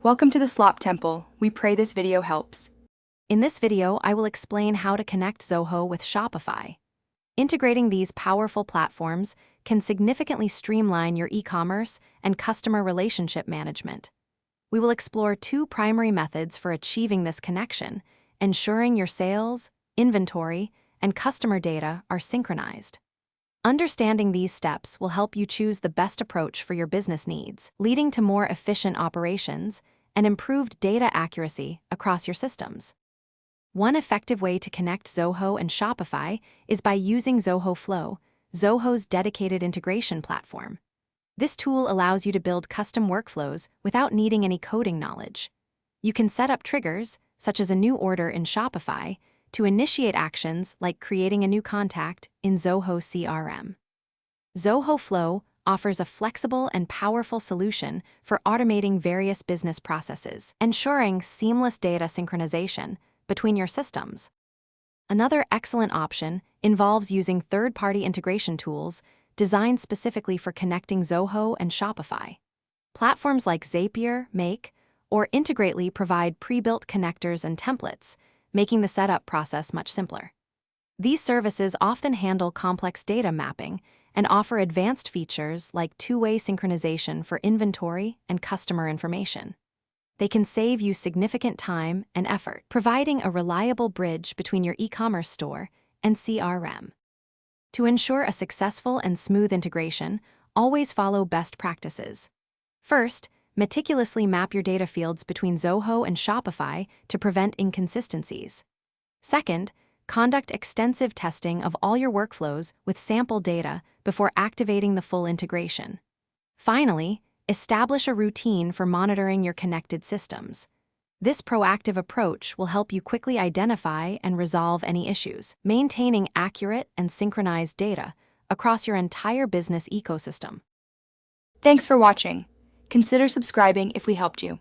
Welcome to the Slop Temple. We pray this video helps. In this video, I will explain how to connect Zoho with Shopify. Integrating these powerful platforms can significantly streamline your e-commerce and customer relationship management. We will explore two primary methods for achieving this connection, ensuring your sales, inventory, and customer data are synchronized. Understanding these steps will help you choose the best approach for your business needs, leading to more efficient operations and improved data accuracy across your systems. One effective way to connect Zoho and Shopify is by using Zoho Flow, Zoho's dedicated integration platform. This tool allows you to build custom workflows without needing any coding knowledge. You can set up triggers, such as a new order in Shopify, to initiate actions like creating a new contact in Zoho CRM. Zoho Flow offers a flexible and powerful solution for automating various business processes, ensuring seamless data synchronization between your systems. Another excellent option involves using third-party integration tools designed specifically for connecting Zoho and Shopify. Platforms like Zapier, Make, or Integrately provide pre-built connectors and templates, making the setup process much simpler. These services often handle complex data mapping and offer advanced features like two-way synchronization for inventory and customer information. They can save you significant time and effort, providing a reliable bridge between your e-commerce store and CRM. To ensure a successful and smooth integration, always follow best practices. First, meticulously map your data fields between Zoho and Shopify to prevent inconsistencies. Second, conduct extensive testing of all your workflows with sample data before activating the full integration. Finally, establish a routine for monitoring your connected systems. This proactive approach will help you quickly identify and resolve any issues, maintaining accurate and synchronized data across your entire business ecosystem. Thanks for watching. Consider subscribing if we helped you.